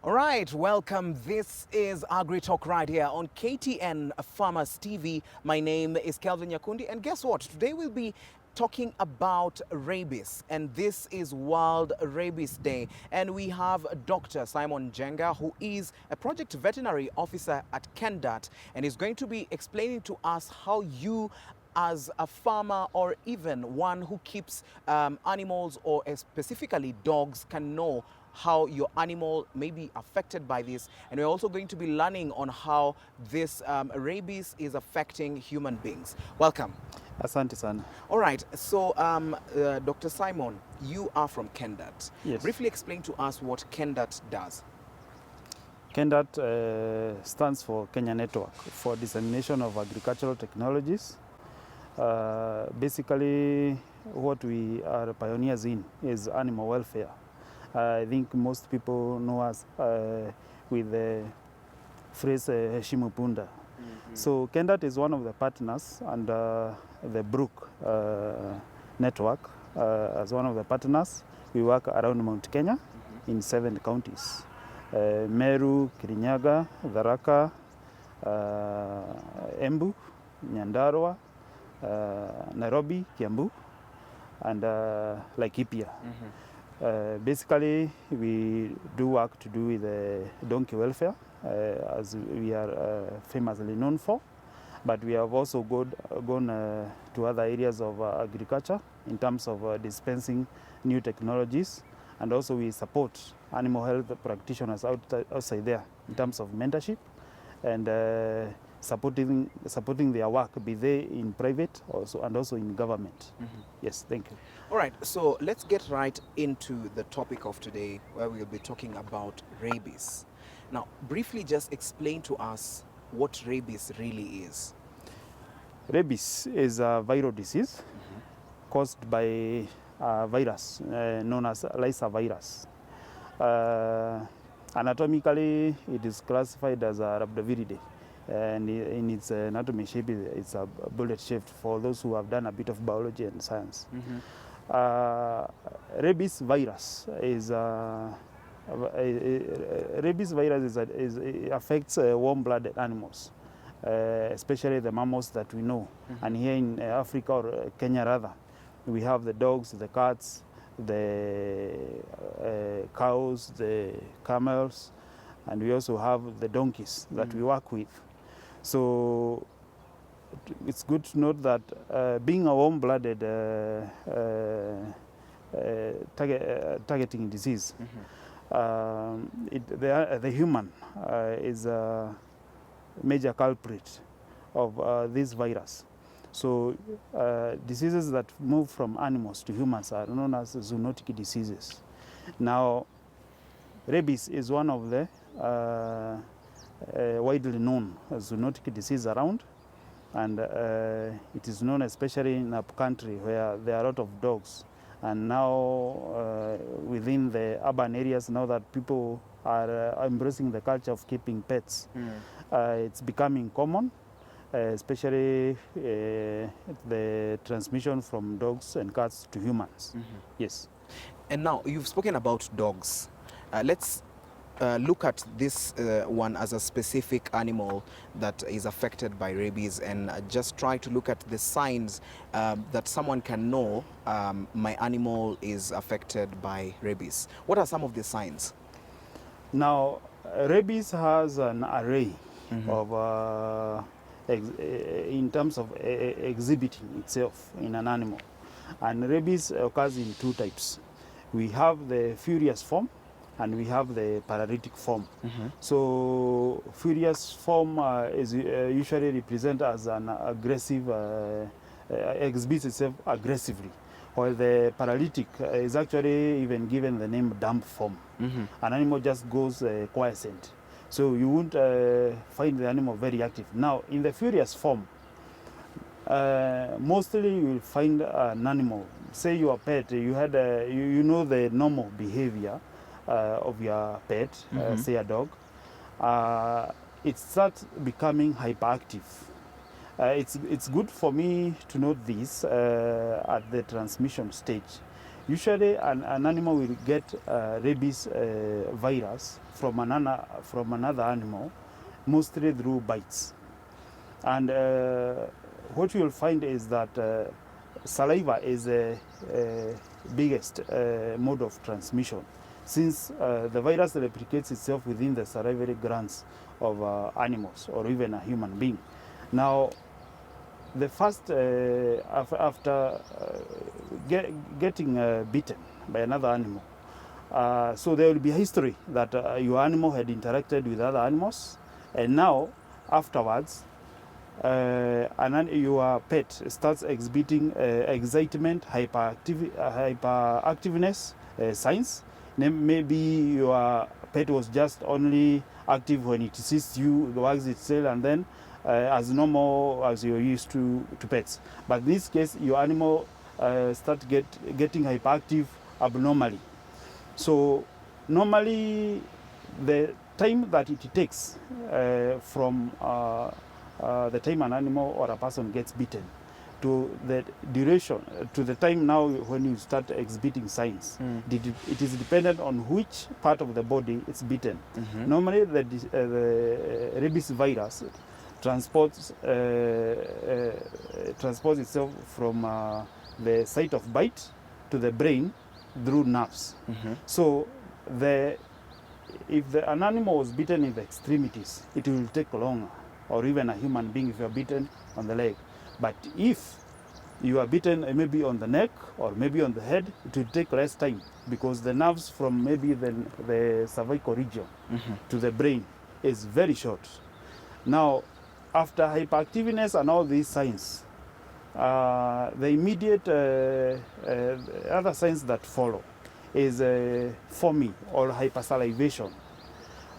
All right, welcome. This is Agri Talk right here on KTN Farmers TV. My name is Kelvin Nyakundi, and guess what? Today we'll be talking about rabies, and this is World Rabies Day. And we have Dr. Simon Jenga, who is a project veterinary officer at KENDAT, and is going to be explaining to us how you as a farmer or even one who keeps animals or specifically dogs can know how your animal may be affected by this. And we're also going to be learning on how this rabies is affecting human beings. Welcome. Asante sana. All right, so Dr. Simon, you are from KENDAT. Yes. Briefly explain to us what KENDAT does. KENDAT stands for Kenya Network for Dissemination of Agricultural Technologies. Basically, what we are pioneers in is animal welfare. I think most people know us with the phrase Heshimu Punda. So KENDAT is one of the partners, and the Brook network as one of the partners. We work around Mount Kenya in 7 counties. Meru, Kirinyaga, Tharaka, Embu, Nyandarua, Nairobi, Kiambu, and Laikipia. Basically, we do work to do with donkey welfare, as we are famously known for. But we have also gone to other areas of agriculture in terms of dispensing new technologies, and also we support animal health practitioners outside there in terms of mentorship and supporting their work, be they in private also and also in government. Yes, thank you. All right, so let's get right into the topic of today, where we'll be talking about rabies. Now, briefly just explain to us what rabies really is. Rabies is a viral disease caused by a virus known as Lyssa virus. Anatomically, it is classified as a rhabdoviridae. And in its anatomy shape, it's a bullet shaped for those who have done a bit of biology and science. Rabies virus is affects warm-blooded animals, especially the mammals that we know. And here in Africa, or Kenya rather, we have the dogs, the cats, the cows, the camels, and we also have the donkeys that we work with. So it's good to note that being a warm-blooded targeting disease, the human is a major culprit of this virus. So diseases that move from animals to humans are known as zoonotic diseases. Now, rabies is one of the widely known zoonotic disease around, and it is known especially in up country where there are a lot of dogs. And now within the urban areas, now that people are embracing the culture of keeping pets, it's becoming common, especially the transmission from dogs and cats to humans. Yes. And now you've spoken about dogs. Let's look at this one as a specific animal that is affected by rabies, and just try to look at the signs that someone can know my animal is affected by rabies. What are some of the signs? Now, rabies has an array of in terms of exhibiting itself in an animal, and rabies occurs in 2 types. We have the furious form and we have the paralytic form. So furious form is usually represented as an aggressive, exhibits itself aggressively, while the paralytic is actually even given the name dumb form. An animal just goes quiescent. So you won't find the animal very active. Now, in the furious form, mostly you will find an animal, say your pet, you had you know the normal behavior of your pet, say a dog, it starts becoming hyperactive. It's good for me to note this at the transmission stage. Usually an animal will get rabies virus from another animal, mostly through bites. And what you'll find is that saliva is the biggest mode of transmission, since the virus replicates itself within the salivary glands of animals or even a human being. Now, the first, after getting bitten by another animal, so there will be a history that your animal had interacted with other animals, and now, afterwards, your pet starts exhibiting excitement, hyperactiveness signs. Maybe your pet was just only active when it sees you, wags its tail, and then as normal as you're used to pets. But in this case, your animal start getting hyperactive abnormally. So normally, the time that it takes from the time an animal or a person gets bitten to the duration, to the time now when you start exhibiting signs, it is dependent on which part of the body it's bitten. Normally, the rabies virus transports itself from the site of bite to the brain through nerves. So if an animal was bitten in the extremities, it will take longer, or even a human being if you are bitten on the leg. But if you are bitten maybe on the neck or maybe on the head, it will take less time, because the nerves from maybe the cervical region to the brain is very short. Now, after hyperactiveness and all these signs, the immediate other signs that follow is foaming or hypersalivation.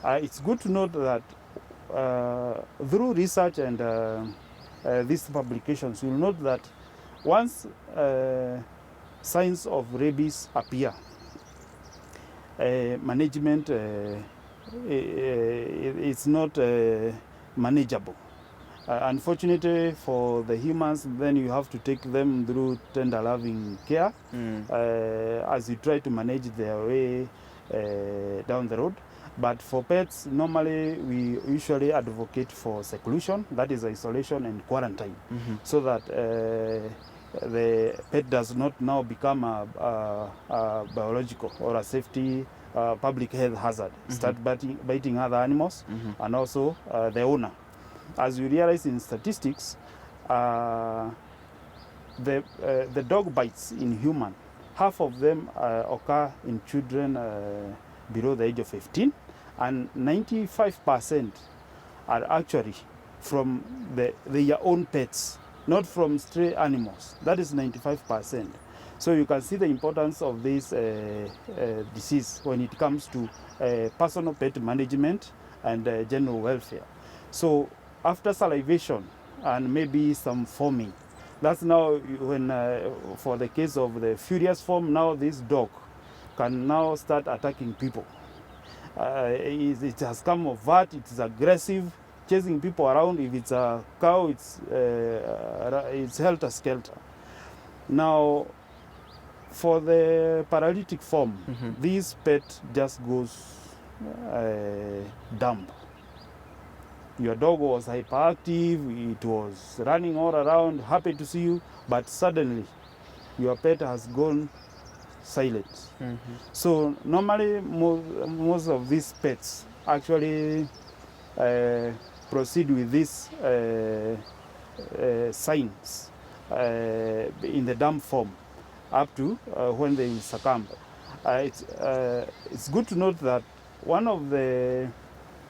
It's good to note that through research and these publications, you'll note that once signs of rabies appear, management it's not manageable. Unfortunately for the humans, then you have to take them through tender loving care as you try to manage their way down the road. But for pets, normally we usually advocate for seclusion, that is isolation and quarantine, so that the pet does not now become a biological or a safety public health hazard, start biting other animals and also the owner. As we realize in statistics, the dog bites in human, half of them occur in children below the age of 15, and 95% are actually from their own pets, not from stray animals. That is 95%. So you can see the importance of this disease when it comes to personal pet management and general welfare. So after salivation and maybe some foaming, that's now when, for the case of the furious form, now this dog can now start attacking people. It has come overt, it is aggressive, chasing people around. If it's a cow, it's helter-skelter. Now, for the paralytic form, this pet just goes dumb. Your dog was hyperactive, it was running all around, happy to see you, but suddenly your pet has gone silent. So normally most of these pets actually proceed with these signs in the dumb form up to when they succumb. It's good to note that one of the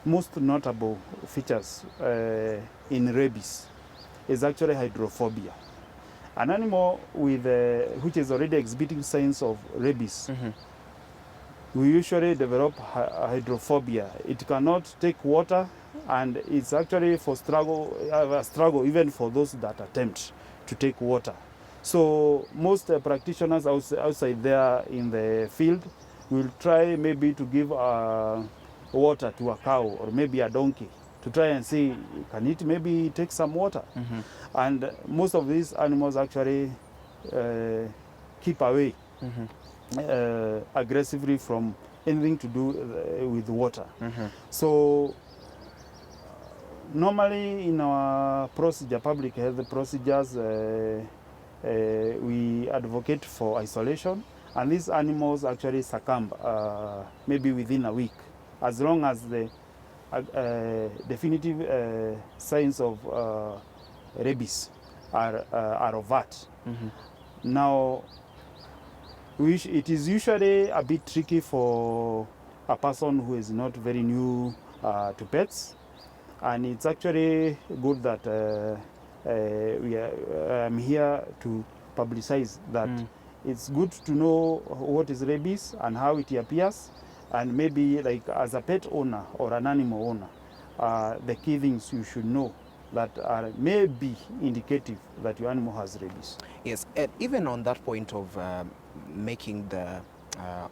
most notable features in rabies is actually hydrophobia. An animal with which is already exhibiting signs of rabies, we usually develop hydrophobia. It cannot take water, and it's actually a struggle even for those that attempt to take water. So most practitioners outside there in the field will try maybe to give water to a cow or maybe a donkey to try and see, can it maybe take some water? And most of these animals actually keep away aggressively from anything to do with water. So normally in our procedure, public health procedures, we advocate for isolation, and these animals actually succumb maybe within a week, as long as the definitive signs of rabies are overt. Now, it is usually a bit tricky for a person who is not very new to pets, and it's actually good that I'm here to publicize that it's good to know what is rabies and how it appears, and maybe like as a pet owner or an animal owner, the key things you should know that are maybe indicative that your animal has rabies. Yes, and even on that point of making the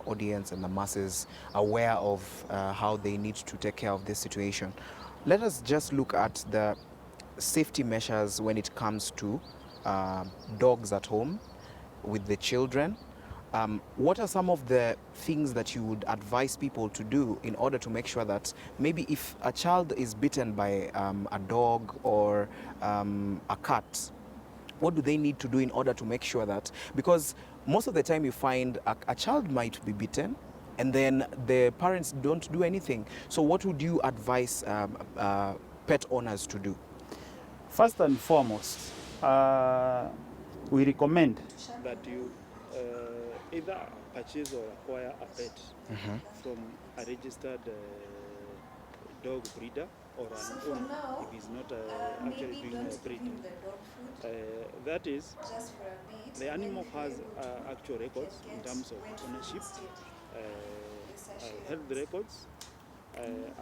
audience and the masses aware of how they need to take care of this situation, let us just look at the safety measures when it comes to dogs at home with the children. What are some of the things that you would advise people to do in order to make sure that maybe if a child is bitten by a dog or a cat, what do they need to do in order to make sure that, because most of the time you find a child might be bitten and then the parents don't do anything. So what would you advise pet owners to do? First and foremost, we recommend that you either purchase or acquire a pet from a registered dog breeder or an owner if he's not actually doing breeding. That is, the animal has actual records in terms of ownership, health records,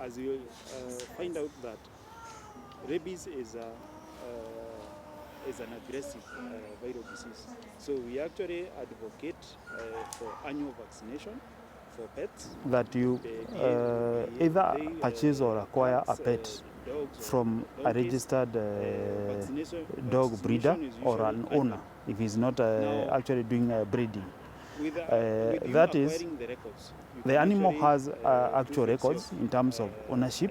as you find out that rabies is an aggressive viral disease. So we actually advocate for annual vaccination for pets. That you either purchase or acquire a pet from a registered dog breeder or an owner if he's not actually doing breeding. That is, the animal has actual records in terms of ownership,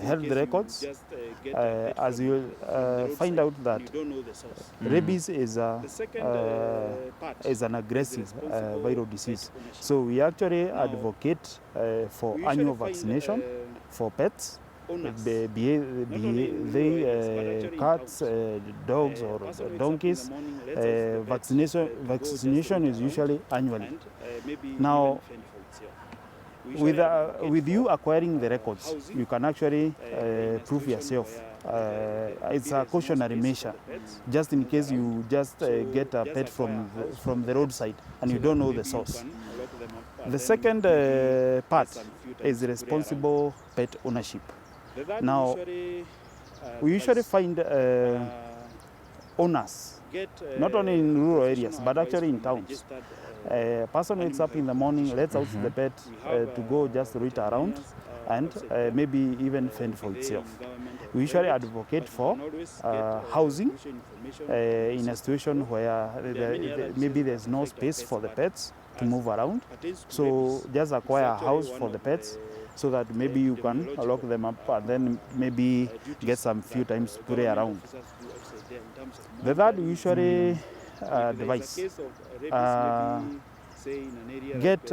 health records, as you'll find out that rabies is an aggressive viral disease. So we actually advocate for annual vaccination for pets, be they cats, dogs or donkeys. Vaccination is usually annually. Now, with you acquiring the records, you can actually prove yourself. It's a cautionary measure, just in case you just get a pet from the roadside and you don't know the source. The second part is responsible pet ownership. Now, we usually find owners, not only in rural areas, but actually in towns. A person wakes up in the morning, lets out the pet to go just root around and maybe even fend for itself. We usually advocate for housing in a situation where maybe there's no space for the pets to move around. So just acquire a house for the pets so that maybe you can lock them up and then maybe get some few times to play around. The third, we usually advise get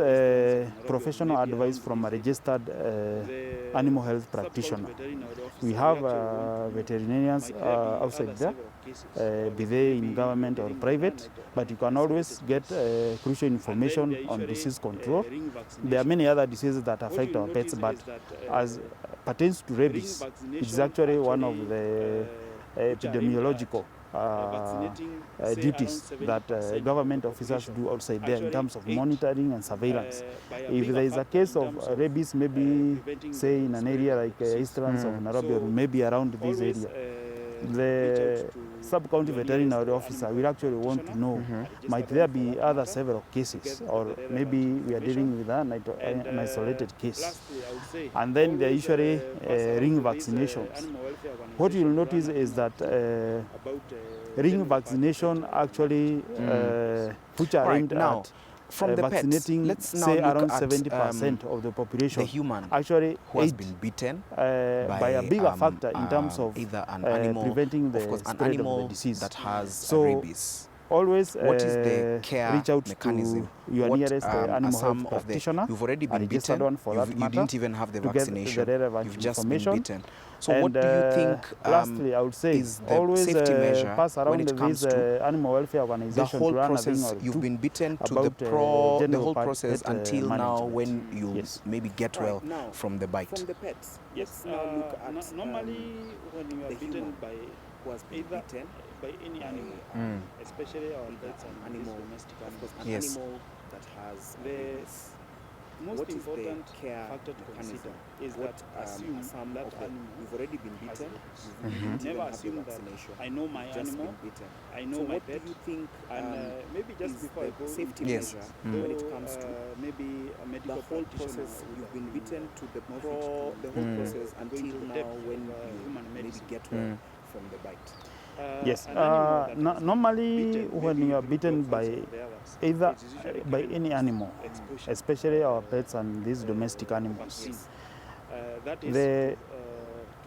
professional advice from a registered animal health practitioner. We have veterinarians outside there, be they in government or private, but you can always get crucial information on disease control. There are many other diseases that affect our pets, but as pertains to rabies, it's actually one of the epidemiological duties that government officers do outside there in terms of monitoring and surveillance. If there is a case of rabies, maybe say in an area like eastlands of Nairobi or maybe around this area, the sub-county veterinary officer will actually want to know, might there be other several cases, or maybe we are dealing with an isolated case. And then there are usually ring vaccinations. What you'll notice is that ring vaccination actually, which are All right, aimed now, at from the pets, vaccinating, let's now say, look around at 70% of the population, the human actually who has aid been bitten by a bigger factor in terms of either an animal, preventing of the course, an spread of the animal disease. that has So rabies. always What is the care reach out mechanism? to your What nearest are animal some health of the, practitioner, you've already a been registered bitten, one for that you matter, didn't even have the to get vaccination, the relevant you've just been information. bitten. So And what do you think lastly, I would say, is the always safety measure pass when around it comes this to animal welfare the organization whole to run a thing process? or You've two been bitten to about the general whole pet process until now management. when you Yes. maybe get Right, well now, from the bite. From the pets, Yes. let's now look at Normally, when you are the bitten human by who has been either bitten by any by, animal, especially our either pets and an animal, domestic of course, animals, an Yes. animal that has The rabies. most What is important the care factor to mechanism? consider is What that assume some that of the, animal you've already been has bitten, rabies. you didn't even Never have the assume that vaccination. I know my You've just animal, been bitten. I know So my what pet, do you think and maybe just is before I the go safety into Yes. measure Mm. when it comes to maybe a medical the whole practitioner process? would You've have been bitten to the more fit to the whole Mm. process go until into the now depth when of, you human maybe medicine. get well Mm. from the bite. Yes. An animal that has been Normally, bitten, when maybe you are through bitten dog by fights or the others, either it's usually by given any animal, exposure, especially our pets and these domestic animals, vaccine. That is the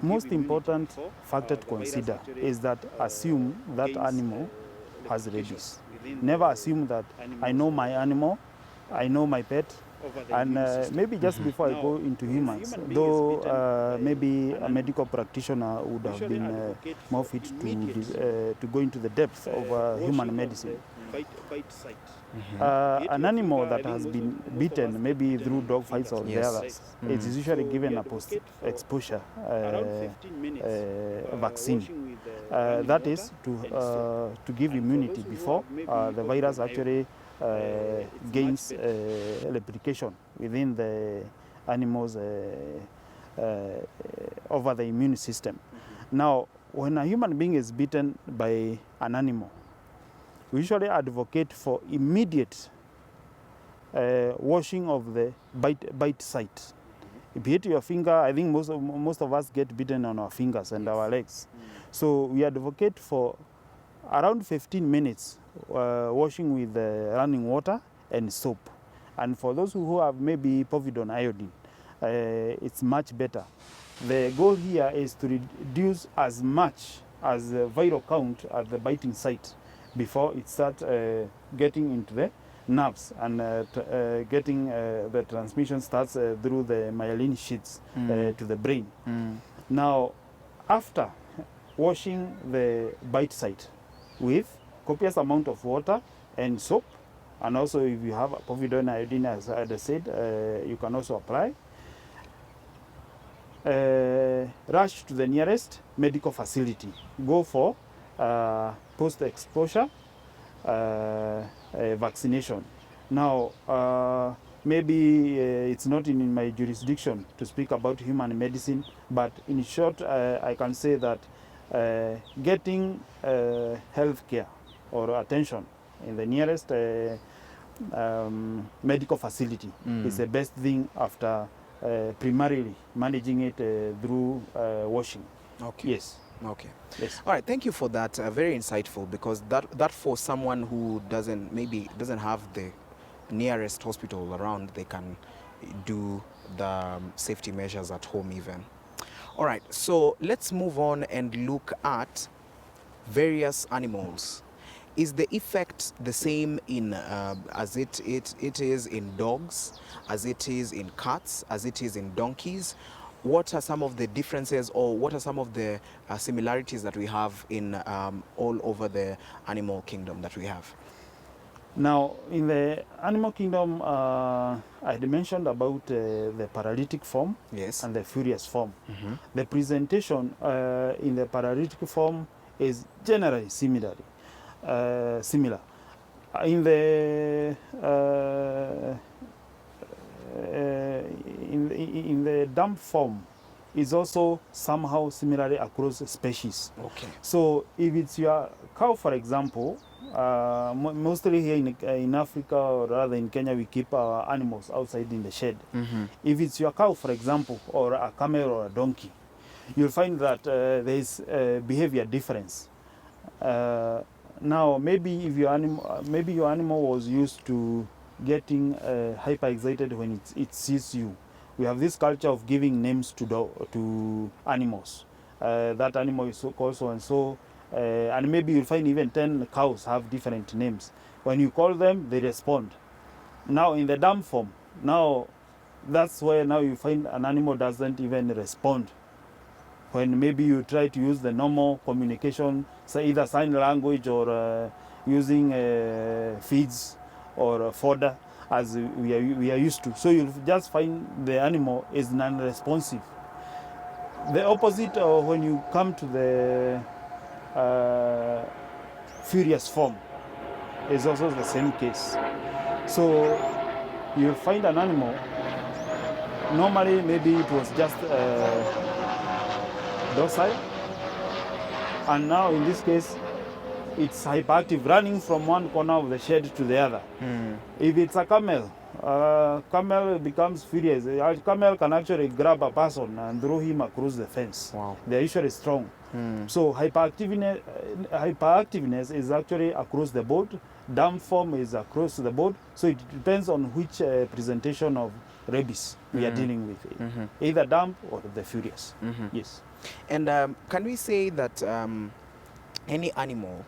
to most give immunity important before, factor to the virus consider actually, is that assume that gains, animal has replication rabies. within Never the assume that I animal's, know my animal, I know my pet, over the and immune system. maybe just before I Now, go into if humans, human being is though bitten by maybe an a animal, medical practitioner would have usually been advocate more for fit immediate, to go into the depth of washing human of medicine. the bite site. Hit An your animal finger. I that think has most been of us bitten, get maybe bitten through on dog the fights or fingers the Yes. and others, legs. it's usually So given we a advocate for post-exposure around 15 minutes vaccine. washing with running That water is and soap. to give And for immunity those who before have maybe the virus COVID-19, actually it's gains much better. replication within the animals over the immune system. Now, when a human being is bitten by an animal, we usually advocate for immediate washing of the bite site. If you hit your finger, I think most of us get bitten on our fingers and our legs. So we advocate for around 15 minutes washing with running water and soap. And for those who have maybe povidone iodine, it's much better. The goal here is to reduce as much as the viral count at the biting site before it starts getting into the nerves and getting the transmission starts through the myelin sheaths to the brain. Now, after washing the bite site with copious amount of water and soap, and also if you have povidone iodine, as I said, you can also apply. Rush to the nearest medical facility. Go for post-exposure vaccination. Now, maybe it's not in my jurisdiction to speak about human medicine, but in short, I can say that getting health care or attention in the nearest medical facility is the best thing after primarily managing it through washing. Okay. Yes. Okay. Yes. All right. Thank you for that. Very insightful, because that for someone who doesn't have the nearest hospital around, they can do the safety measures at home even. All right. So let's move on and look at various animals. Is the effect the same in as it is in dogs, as it is in cats, as it is in donkeys? What are some of the differences, or what are some of the similarities that we have in all over the animal kingdom that we have? Now, in the animal kingdom, I had mentioned about the paralytic form Yes. and the furious form. The presentation in the paralytic form is generally similar. In the in the dump form is also somehow similarly across species. Okay. So if it's your cow, for example, mostly here in Africa, or rather in Kenya, we keep our animals outside in the shed. If it's your cow, for example, or a camel or a donkey, you'll find that there is behavior difference. Now, maybe if maybe your animal was used to getting hyperexcited when it sees you. We have this culture of giving names to animals. That animal is called so and so, and maybe you'll find even 10 cows have different names. When you call them, they respond. Now, in the dumb form, now that's where now you find an animal doesn't even respond. When maybe you try to use the normal communication, say either sign language or using feeds or fodder as we are used to. So you'll just find the animal is non-responsive. The opposite when you come to the furious form is also the same case. So you'll find an animal, normally maybe it was just docile, and now in this case it's hyperactive, running from one corner of the shed to the other. If it's a camel, camel becomes furious. A camel can actually grab a person and throw him across the fence. Wow. They're usually strong. So hyperactiveness is actually across the board. Dumb form is across the board. So it depends on which presentation of rabies we are dealing with, either dumb or the furious. Yes. And can we say that any animal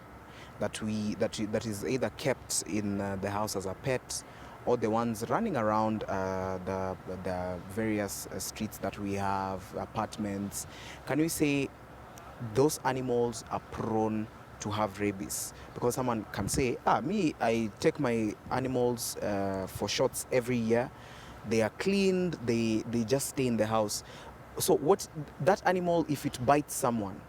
that is either kept in the house as a pet, or the ones running around the various streets that we have, apartments, can we say those animals are prone to have rabies? Because someone can say, I take my animals for shots every year. They are cleaned, they just stay in the house. So what that animal, if it bites someone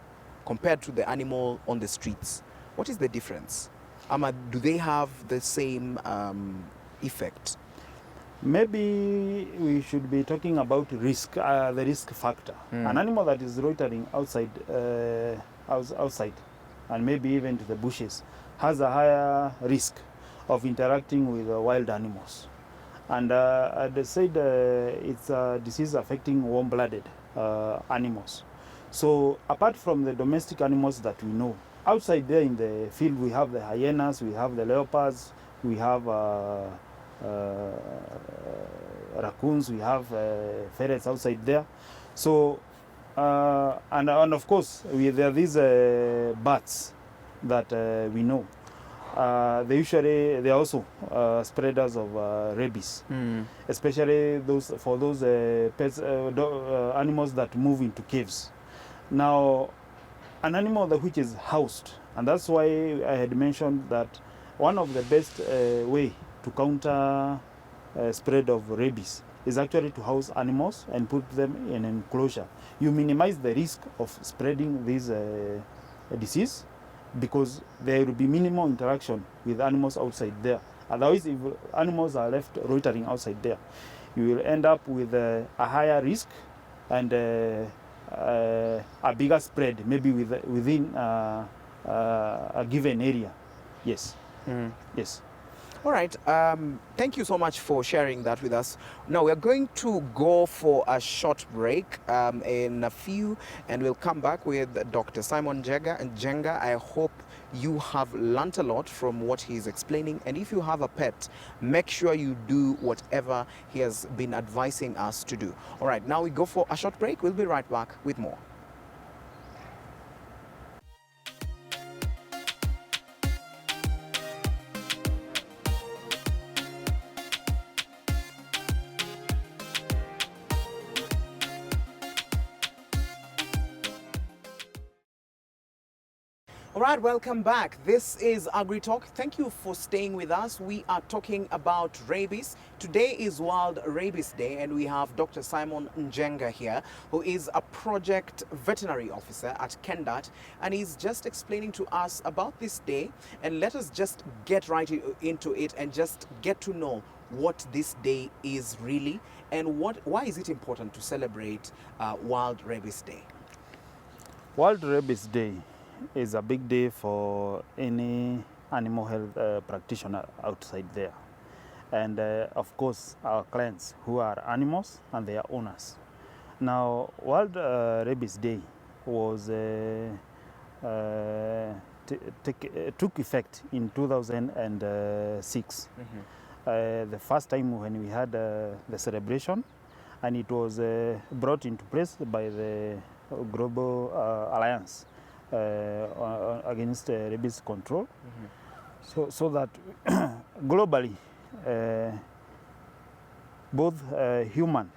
compared to the animal on the streets, what is the difference? Do they have the same effect? Maybe we should be talking about risk, the risk factor. An animal that is loitering outside, and maybe even to the bushes, has a higher risk of interacting with wild animals. And they said it's a disease affecting warm-blooded animals. So apart from the domestic animals that we know, outside there in the field we have the hyenas, we have the leopards, we have raccoons, we have ferrets outside there. So and of course there are these bats that we know. They are also spreaders of rabies, especially those pets, animals that move into caves. Now, an animal which is housed, and that's why I had mentioned that one of the best way to counter spread of rabies is actually to house animals and put them in an enclosure. You minimize the risk of spreading this disease, because there will be minimal interaction with animals outside there. Otherwise, if animals are left loitering outside there, you will end up with a higher risk and a bigger spread, maybe within a given area. Yes. Yes. All right. Thank you so much for sharing that with us. Now we're going to go for a short break in a few, and we'll come back with Dr. Simon Jenga. I hope you have learnt a lot from what he's explaining. And if you have a pet, make sure you do whatever he has been advising us to do. All right. Now we go for a short break. We'll be right back with more. All right, welcome back. This is Agri Talk. Thank you for staying with us. We are talking about rabies. Today is World Rabies Day, and we have Dr. Simon Njenga here, who is a project veterinary officer at KENDAT, and he's just explaining to us about this day. And let us just get right into it and just get to know what this day is really, and why is it important to celebrate World Rabies Day? World Rabies Day is a big day for any animal health practitioner outside there. And of course, our clients who are animals and their owners. Now, World Rabies Day was took effect in 2006. The first time when we had the celebration, and it was brought into place by the Global Alliance against rabies control, so that globally both human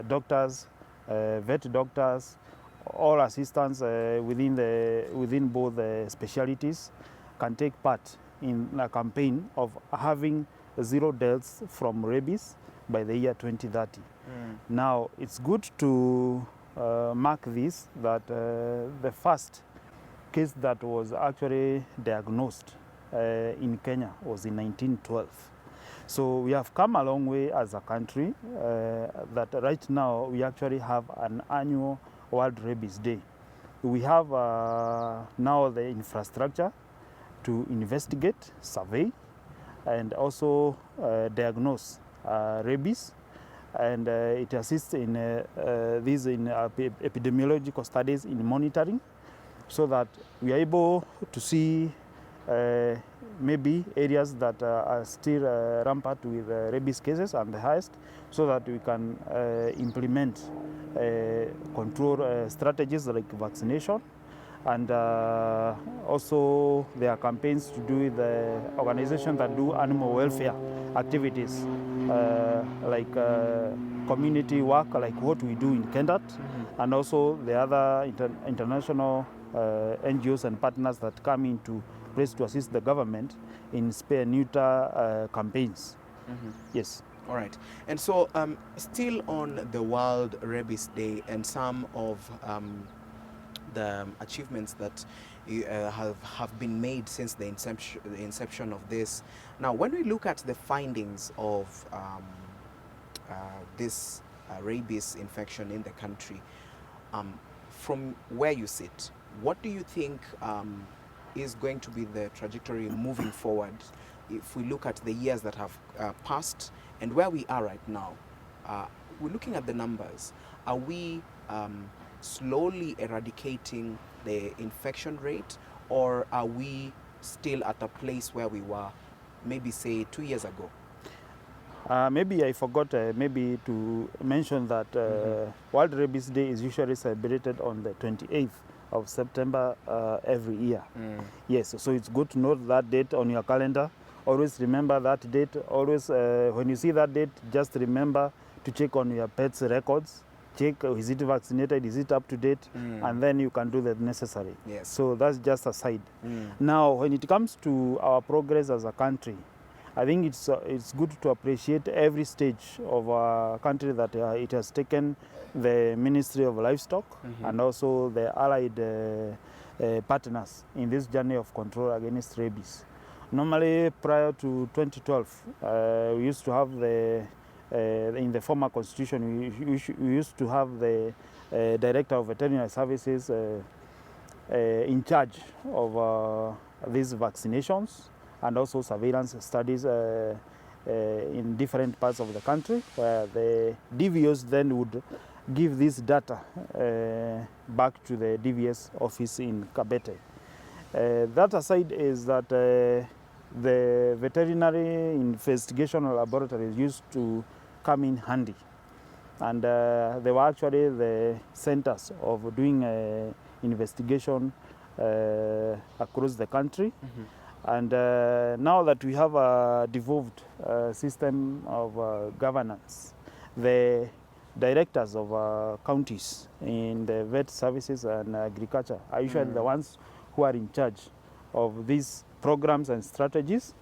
doctors, vet doctors, all assistants within both specialties can take part in a campaign of having 0 deaths from rabies by the year 2030. Now, it's good to mark this, that the first case that was actually diagnosed in Kenya was in 1912. So we have come a long way as a country, that right now we actually have an annual World Rabies Day. We have now the infrastructure to investigate, survey, and also diagnose rabies, and it assists in these epidemiological studies in monitoring, so that we are able to see maybe areas that are still rampant with rabies cases and the highest, so that we can implement control strategies like vaccination, and also there are campaigns to do with the organizations that do animal welfare activities, like community work, like what we do in KENDAT, and also the other international NGOs and partners that come into place to assist the government in spay and neuter campaigns. Yes. All right. And so still on the World Rabies Day and some of the achievements that have been made since the inception of this. Now, when we look at the findings of this rabies infection in the country, from where you sit, what do you think is going to be the trajectory moving forward if we look at the years that have passed and where we are right now? We're looking at the numbers. Are we slowly eradicating the infection rate, or are we still at a place where we were maybe say 2 years ago? Maybe I forgot maybe to mention that World Rabies Day is usually celebrated on the 28th of September every year. Yes, so it's good to note that date on your calendar. Always remember that date. Always, when you see that date, just remember to check on your pet's records. Check, is it vaccinated, is it up to date, and then you can do the necessary. Yes. So that's just a side. Now, when it comes to our progress as a country, I think it's good to appreciate every stage of our country that it has taken the Ministry of Livestock and also the allied partners in this journey of control against rabies. Normally, prior to 2012, we used to have in the former constitution, we used to have the Director of Veterinary Services in charge of these vaccinations and also surveillance studies in different parts of the country, where the DVOs then would give this data back to the DVS office in Kabete. That aside is that the veterinary investigation laboratories used to come in handy, and they were actually the centers of doing investigation across the country. And now that we have a devolved system of governance, the directors of counties in the vet services and agriculture are usually the ones who are in charge of these programs and strategies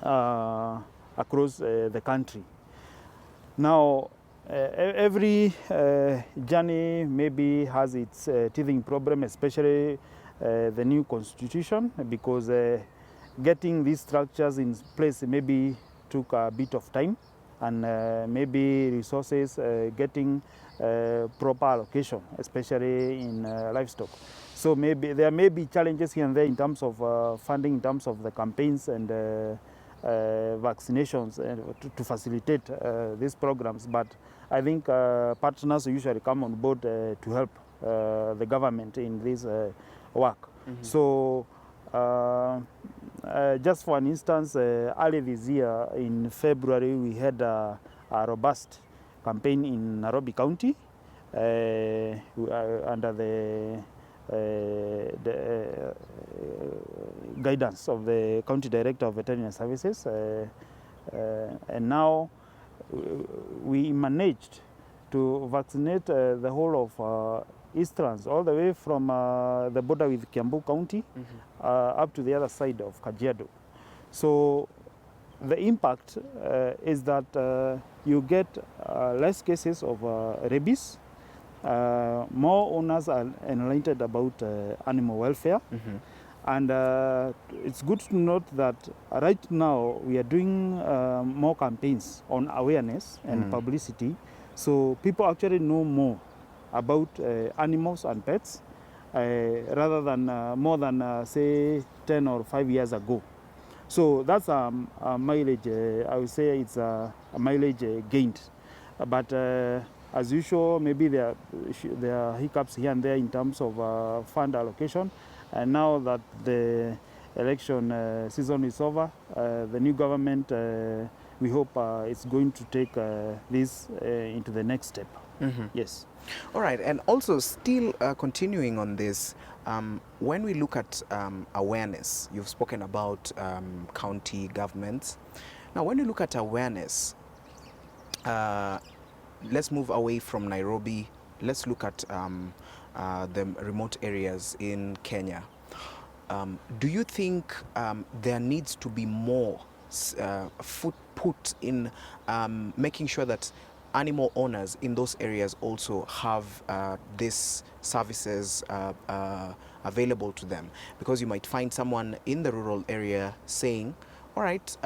across the country. Now, every journey maybe has its teething problem, especially the new constitution, because getting these structures in place maybe took a bit of time, and maybe resources, getting proper allocation, especially in livestock. So maybe there may be challenges here and there in terms of funding, in terms of the campaigns and vaccinations to facilitate these programs. But I think partners usually come on board to help the government in this work. So just for an instance, early this year in February, we had a robust campaign in Nairobi County under the guidance of the County Director of Veterinary Services. And now we managed to vaccinate the whole of Easterns, all the way from the border with Kiambu County up to the other side of Kajiado. So the impact is that you get less cases of rabies. More owners are enlightened about animal welfare. And it's good to note that right now we are doing more campaigns on awareness and publicity, so people actually know more about animals and pets rather than more than say 10 or 5 years ago. So that's a mileage, I would say it's a mileage gained. But as usual, maybe there are hiccups here and there in terms of fund allocation. And now that the election season is over, the new government, we hope it's going to take this into the next step. Yes. All right, and also still continuing on this, when we look at awareness, you've spoken about county governments. Now, when you look at awareness, let's move away from Nairobi. Let's look at the remote areas in Kenya. Do you think there needs to be more foot put in making sure that animal owners in those areas also have these services available to them? Because you might find someone in the rural area saying, all right,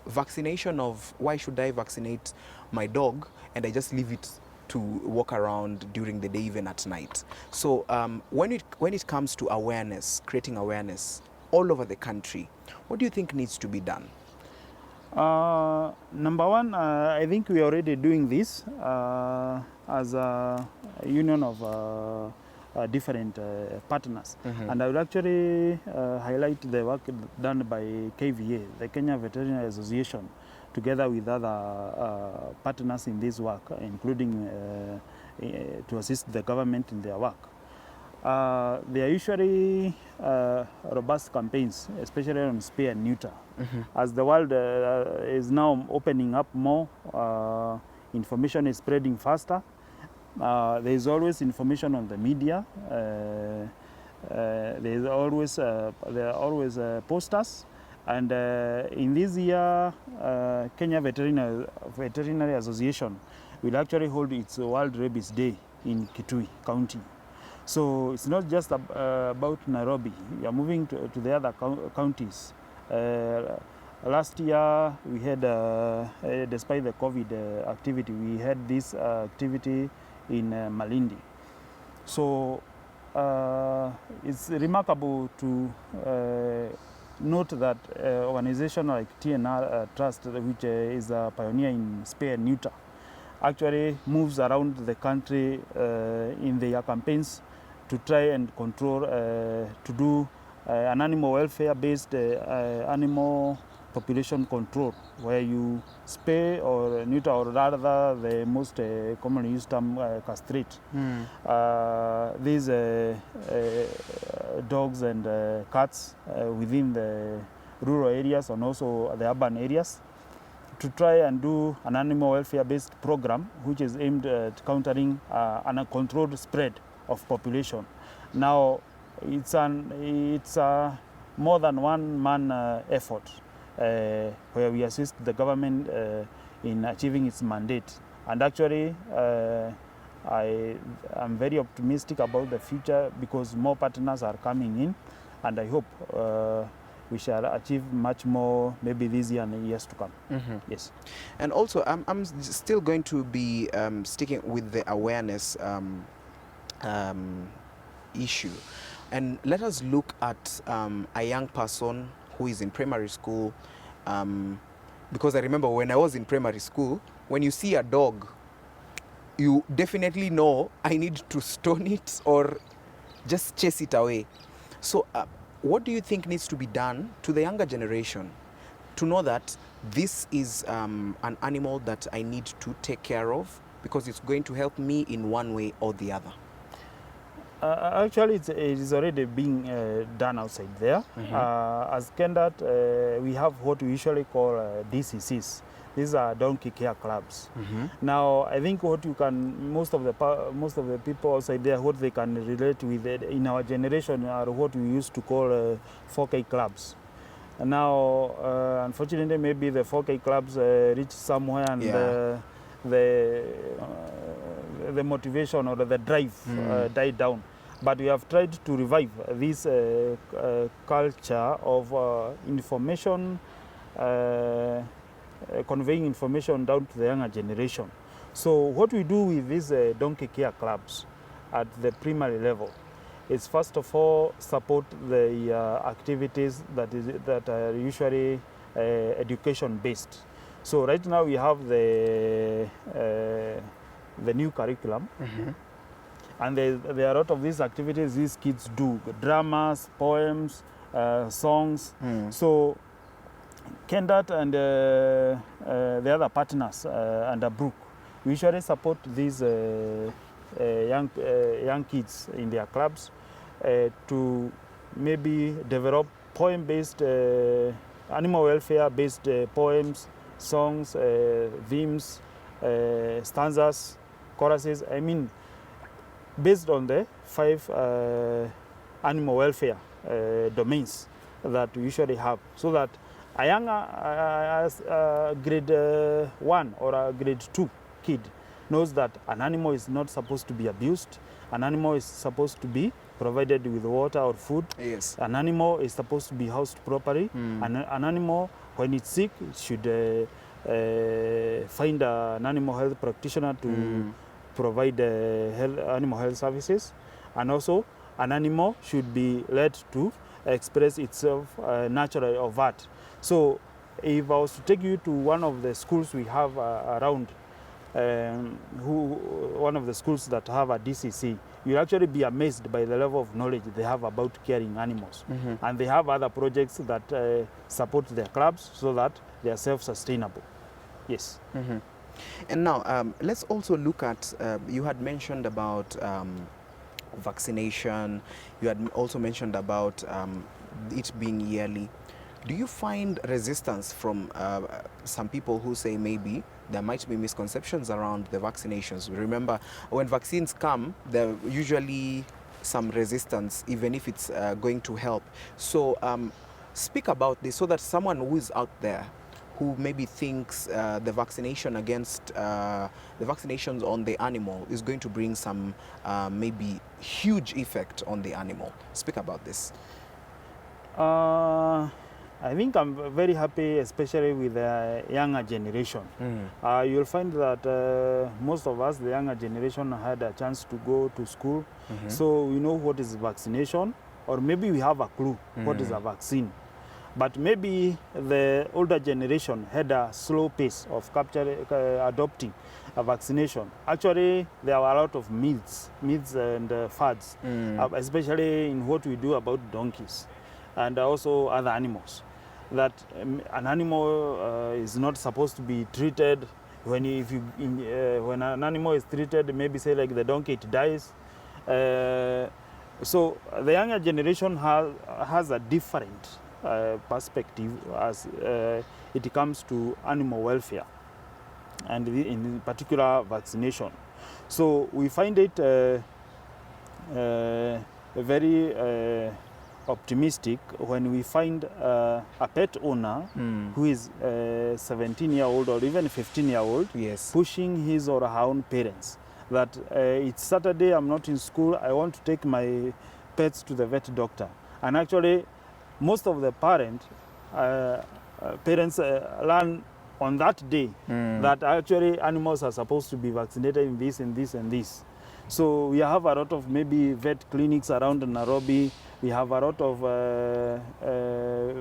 vaccination of, why should I vaccinate my dog and I just leave it to walk around during the day, even at night? So when it comes to awareness, creating awareness all over the country, what do you think needs to be done? Number one, I think we are already doing this as a union of different partners. And I would actually highlight the work done by KVA, the Kenya Veterinary Association, together with other partners in this work, including to assist the government in their work. They are usually robust campaigns, especially on spay and neuter. As the world is now opening up more, information is spreading faster. There is always information on the media. There are always posters. And in this year, Kenya Veterinary Association will actually hold its World Rabies Day in Kitui County. So it's not just about Nairobi. We are moving to the other counties. Last year, we had, despite the COVID activity, we had this activity in Malindi. So it's remarkable to note that organization like TNR Trust, which is a pioneer in spay and neuter, actually moves around the country in their campaigns to try and control, to do an animal welfare-based animal population control, where you spay or neuter, or rather the most commonly used term, castrate. These dogs and cats within the rural areas and also the urban areas, to try and do an animal welfare-based program which is aimed at countering an uncontrolled spread of population. Now, it's a more than one-man effort where we assist the government in achieving its mandate. And actually, I am very optimistic about the future because more partners are coming in, and I hope we shall achieve much more maybe this year and the years to come. Yes. And also, I'm still going to be sticking with the awareness issue. And let us look at a young person who is in primary school, because I remember when I was in primary school, when you see a dog, you definitely know I need to stone it or just chase it away. So what do you think needs to be done to the younger generation to know that this is an animal that I need to take care of because it's going to help me in one way or the other? Actually, it is already being done outside there. As KENDAT, we have what we usually call DCCs. These are donkey care clubs. Now, I think what you can, most of the people outside there, what they can relate with in our generation are what we used to call 4K clubs. Now, unfortunately, maybe the 4K clubs reach somewhere and the motivation or the drive died down. But we have tried to revive this culture of information, conveying information down to the younger generation. So what we do with these donkey care clubs at the primary level is first of all support the activities that are usually education based. So right now we have the new curriculum, and there are a lot of these activities these kids do: dramas, poems, songs. So KENDAT and the other partners under Brook, we usually support these young kids in their clubs to maybe develop poem-based, animal welfare-based poems, songs, themes, stanzas, choruses. I mean, based on the 5 animal welfare domains that we usually have, so that a younger grade 1 or a grade 2 kid knows that an animal is not supposed to be abused, an animal is supposed to be provided with water or food, Yes. an animal is supposed to be housed properly, and an animal, when it's sick, should find an animal health practitioner to provide animal health services, and also an animal should be led to express itself naturally or art. So if I was to take you to one of the schools we have around, one of the schools that have a DCC, you'll actually be amazed by the level of knowledge they have about caring animals. And they have other projects that support their clubs so that they are self-sustainable. Yes. And now let's also look at, you had mentioned about vaccination, you had also mentioned about it being yearly. Do you find resistance from some people who say maybe there might be misconceptions around the vaccinations? Remember, when vaccines come, there are usually some resistance, even if it's going to help. So speak about this so that someone who is out there who maybe thinks the vaccination against the vaccinations on the animal is going to bring some maybe huge effect on the animal. Speak about this. I think I'm very happy, especially with the younger generation. You'll find that most of us, the younger generation, had a chance to go to school. So we know what is vaccination, or maybe we have a clue what is a vaccine. But maybe the older generation had a slow pace of adopting a vaccination. Actually, there were a lot of myths and fads, especially in what we do about donkeys and also other animals. That an animal is not supposed to be treated. When an animal is treated, maybe say like the donkey, it dies. So the younger generation has a different perspective as it comes to animal welfare, and in particular vaccination. So we find it very optimistic when we find a pet owner who is 17-year-old or even 15-year-old pushing his or her own parents that it's Saturday, I'm not in school, I want to take my pets to the vet doctor. And actually most of the parents learn on that day that actually animals are supposed to be vaccinated in this and this and this. So we have a lot of maybe vet clinics around Nairobi. We have a lot of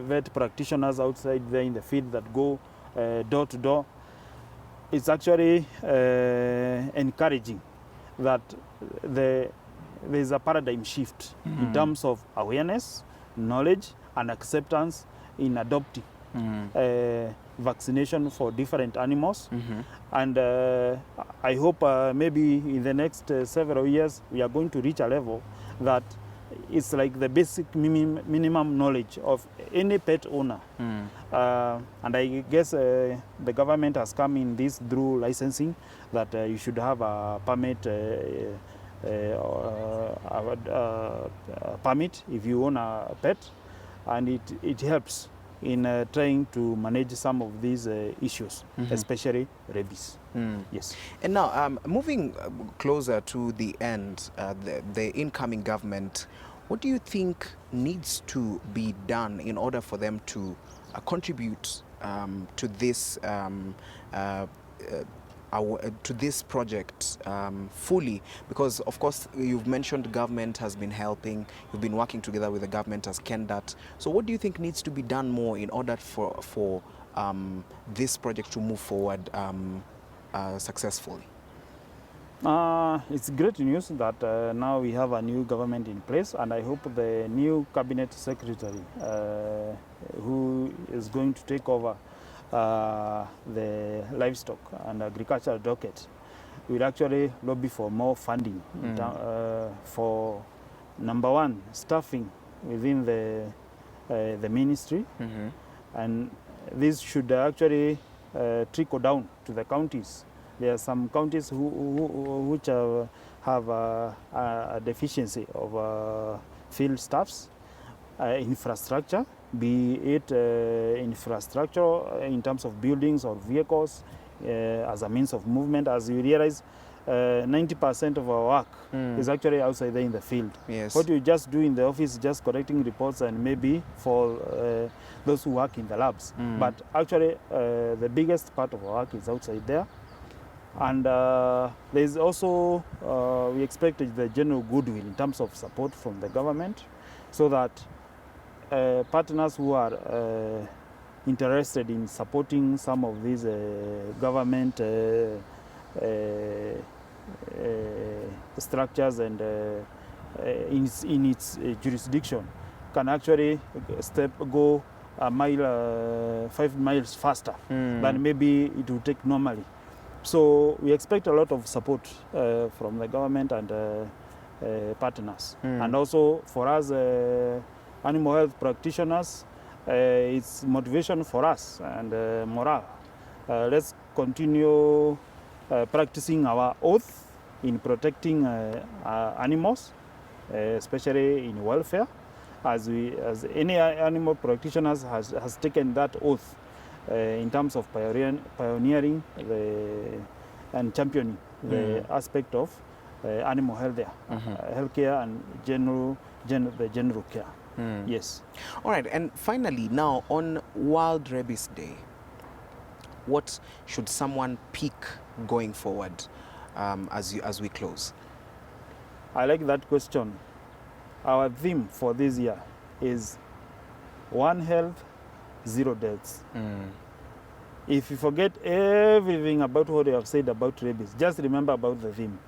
vet practitioners outside there in the field that go door to door. It's actually encouraging that the there's a paradigm shift in terms of awareness, knowledge, and acceptance in adopting vaccination for different animals. And I hope maybe in the next several years we are going to reach a level that it's like the basic minimum knowledge of any pet owner. And I guess the government has come in this through licensing that you should have a permit permit if you own a pet, and it helps in trying to manage some of these issues, especially rabies. Yes. And now, moving closer to the end, the incoming government, what do you think needs to be done in order for them to contribute to this project fully? Because of course you've mentioned government has been helping, you've been working together with the government as KENDAT. So what do you think needs to be done more in order for this project to move forward successfully? It's great news that now we have a new government in place, and I hope the new cabinet secretary who is going to take over the livestock and agricultural docket will actually lobby for more funding for, number one, staffing within the ministry, and this should actually trickle down to the counties. There are some counties which have a deficiency of field staffs, infrastructure, be it infrastructure in terms of buildings or vehicles as a means of movement. As you realize, 90% of our work is actually outside there in the field. Yes. What you just do in the office is just collecting reports and maybe for those who work in the labs. But actually, the biggest part of our work is outside there. And there's also, we expected the general goodwill in terms of support from the government, so that partners who are interested in supporting some of these government structures and in its jurisdiction can actually go a mile, 5 miles faster than maybe it would take normally. So we expect a lot of support from the government and partners. And also for us animal health practitioners, it's motivation for us and morale. Let's continue practicing our oath in protecting animals, especially in welfare, as any animal practitioners has taken that oath in terms of pioneering and championing the aspect of animal health there, healthcare and the general care. Yes. All right, and finally, now on World Rabies Day, what should someone pick going forward as we close? I like that question. Our theme for this year is One Health, Zero Deaths. If you forget everything about what you have said about rabies, just remember about the theme.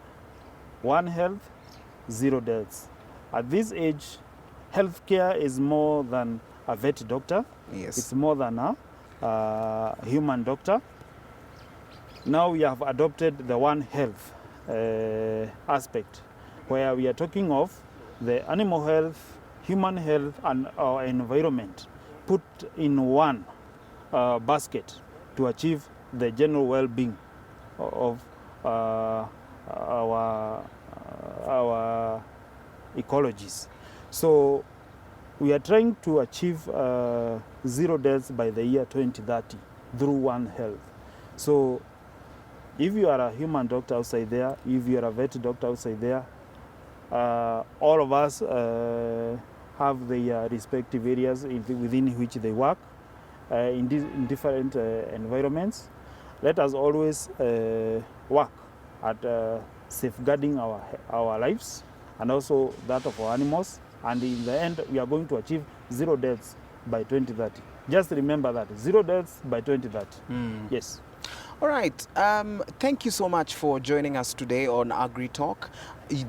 One Health, Zero Deaths. At this age, healthcare is more than a vet doctor. Yes. It's more than a human doctor. Now we have adopted the One Health aspect, where we are talking of the animal health, human health, and our environment put in one basket to achieve the general well-being of our ecologies. So we are trying to achieve zero deaths by the year 2030 through One Health. So if you are a human doctor outside there, if you are a vet doctor outside there, all of us have their respective areas within which they work in different environments. Let us always work at safeguarding our lives and also that of our animals. And in the end, we are going to achieve zero deaths by 2030. Just remember that, zero deaths by 2030. Yes. All right. Thank you so much for joining us today on Agri Talk.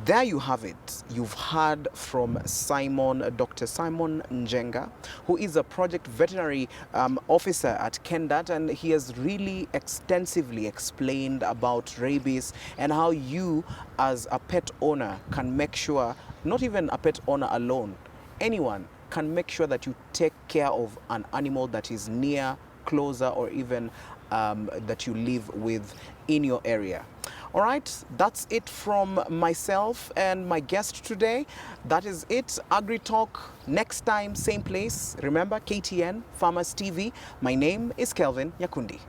There you have it. You've heard from Dr. Simon Njenga, who is a project veterinary officer at KENDAT, and he has really extensively explained about rabies and how you, as a pet owner, can make sure, not even a pet owner alone, anyone can make sure that you take care of an animal that is near, closer, or even that you live with in your area. All right, that's it from myself and my guest today. That is it. Agri Talk next time, same place. Remember, KTN Farmers TV. My name is Kelvin Nyakundi.